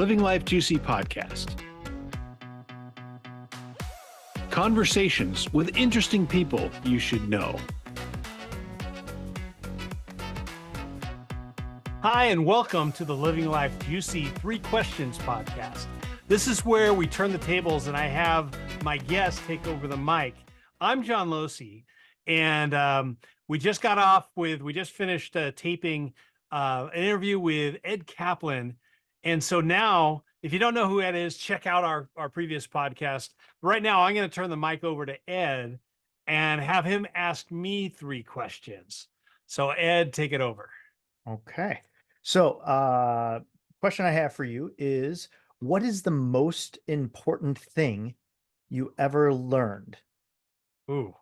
Living Life Juicy podcast. Conversations with interesting people you should know. Hi, and welcome to the Living Life Juicy 3 Questions podcast. This is where we turn the tables and I have my guest take over the mic. I'm John Losey, and we just finished taping an interview with Ed Caplan. And so now, if you don't know who Ed is, check out our previous podcast. Right now, I'm going to turn the mic over to Ed and have him ask me 3 questions. So Ed, take it over. Okay. So, question I have for you is, what is the most important thing you ever learned? Ooh.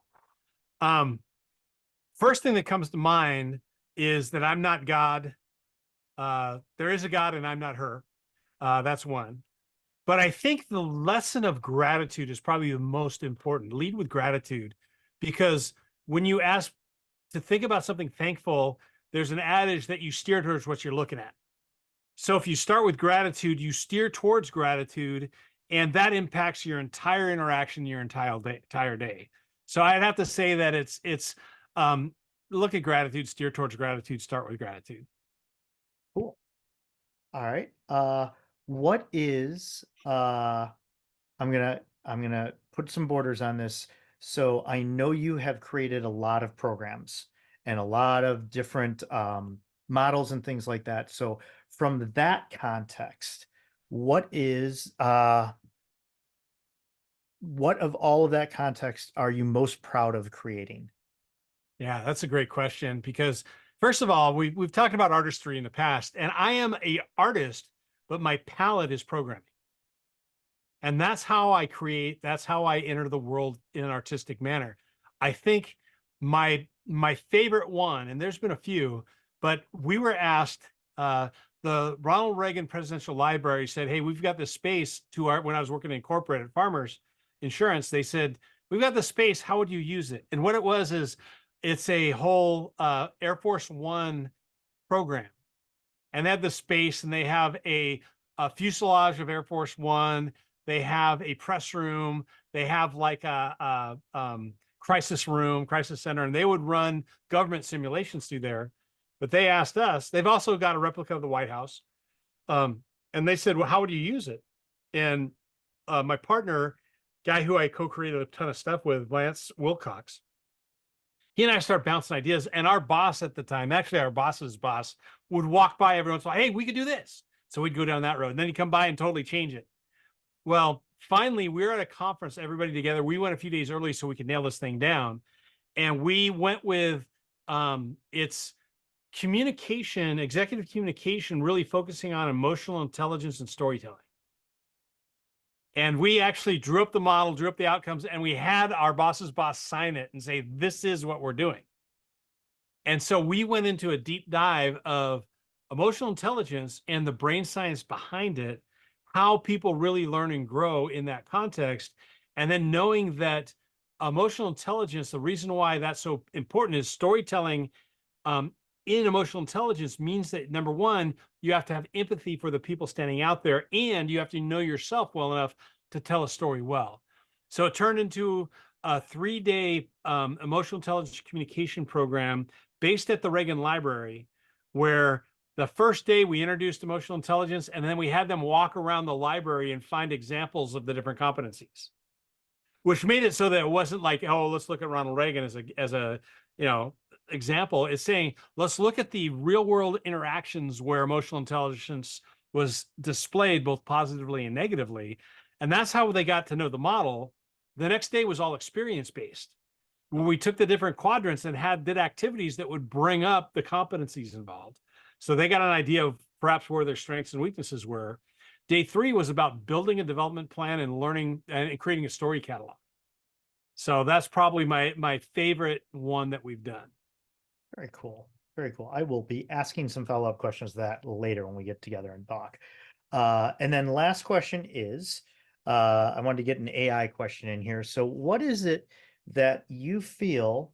First thing that comes to mind is that I'm not God. There is a God and I'm not her. That's one. But I think the lesson of gratitude is probably the most important. Lead with gratitude, because when you ask to think about something thankful, there's an adage that you steer towards what you're looking at. So if you start with gratitude, you steer towards gratitude, and that impacts your entire interaction, your entire day. So I'd have to say that it's look at gratitude, steer towards gratitude, start with gratitude. Cool. All right. What is I'm gonna put some borders on this. So I know you have created a lot of programs and a lot of different models and things like that. So from that context, what of all of that context are you most proud of creating? Yeah, that's a great question, because first of all, we've talked about artistry in the past, and I am an artist, but my palette is programming. And that's how I create, that's how I enter the world in an artistic manner. I think my favorite one, and there's been a few, but we were asked, the Ronald Reagan Presidential Library said, hey, we've got this space when I was working in corporate at Farmers Insurance, they said, we've got the space, how would you use it? And what it was is, it's a whole Air Force One program. And they have the space, and they have a fuselage of Air Force One. They have a press room. They have like a crisis room, crisis center, and they would run government simulations through there. But they asked us, they've also got a replica of the White House. And they said, well, how would you use it? And my partner, guy who I co-created a ton of stuff with, Lance Wilcox, he and I start bouncing ideas, and our boss at the time, actually our boss's boss, would walk by every once in a while, hey, we could do this. So we'd go down that road, and then he'd come by and totally change it. Well, finally, we were at a conference, everybody together. We went a few days early so we could nail this thing down. And we went with its communication, executive communication, really focusing on emotional intelligence and storytelling. And we actually drew up the model, drew up the outcomes, and we had our boss's boss sign it and say, this is what we're doing. And so we went into a deep dive of emotional intelligence and the brain science behind it, how people really learn and grow in that context. And then knowing that emotional intelligence, the reason why that's so important is storytelling in emotional intelligence means that, number one, you have to have empathy for the people standing out there, and you have to know yourself well enough to tell a story well. So it turned into a 3-day emotional intelligence communication program based at the Reagan Library, where the first day we introduced emotional intelligence, and then we had them walk around the library and find examples of the different competencies, which made it so that it wasn't like, oh, let's look at Ronald Reagan as a example. It's saying, let's look at the real world interactions where emotional intelligence was displayed both positively and negatively. And that's how they got to know the model. The next day was all experience based, when we took the different quadrants and did activities that would bring up the competencies involved. So they got an idea of perhaps where their strengths and weaknesses were. Day 3 was about building a development plan and learning and creating a story catalog. So that's probably my favorite one that we've done. Very cool. Very cool. I will be asking some follow-up questions to that later when we get together and talk. And then last question is, I wanted to get an AI question in here. So what is it that you feel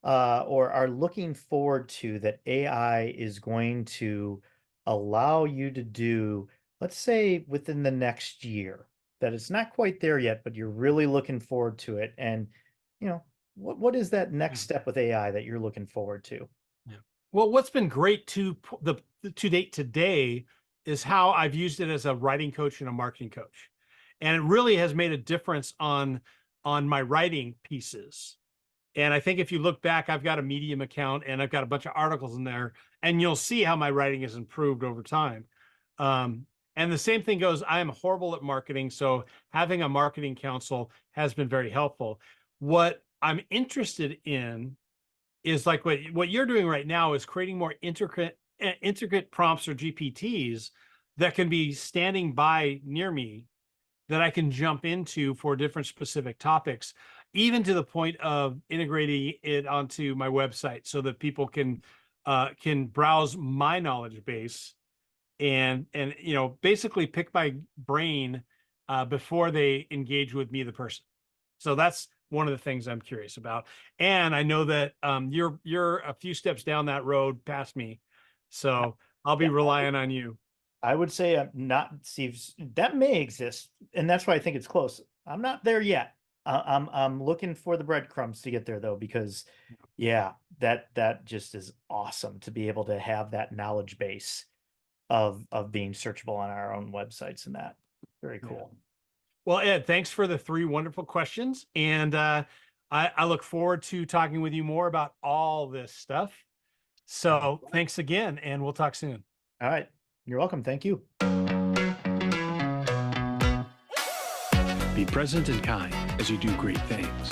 or are looking forward to that AI is going to allow you to do let's say within the next year, that it's not quite there yet, but you're really looking forward to it. And, what is that next step with AI that you're looking forward to? Yeah. Well, what's been great to date today is how I've used it as a writing coach and a marketing coach. And it really has made a difference on my writing pieces. And I think if you look back, I've got a Medium account and I've got a bunch of articles in there, and you'll see how my writing has improved over time. And the same thing goes, I am horrible at marketing. So having a marketing council has been very helpful. What I'm interested in is like what you're doing right now is creating more intricate prompts or GPTs that can be standing by near me that I can jump into for different specific topics, even to the point of integrating it onto my website so that people can browse my knowledge base and basically pick my brain before they engage with me, the person. So that's one of the things I'm curious about. And I know that you're a few steps down that road past me, so I'll be relying on you. I would say I'm not, Steve, that may exist, and that's why I think it's close. I'm not there yet. I'm looking for the breadcrumbs to get there though, because yeah, that just is awesome to be able to have that knowledge base of being searchable on our own websites, and that very cool. Well, Ed, thanks for the 3 wonderful questions. And I look forward to talking with you more about all this stuff. So thanks again, and we'll talk soon. All right. You're welcome. Thank you. Be present and kind as you do great things.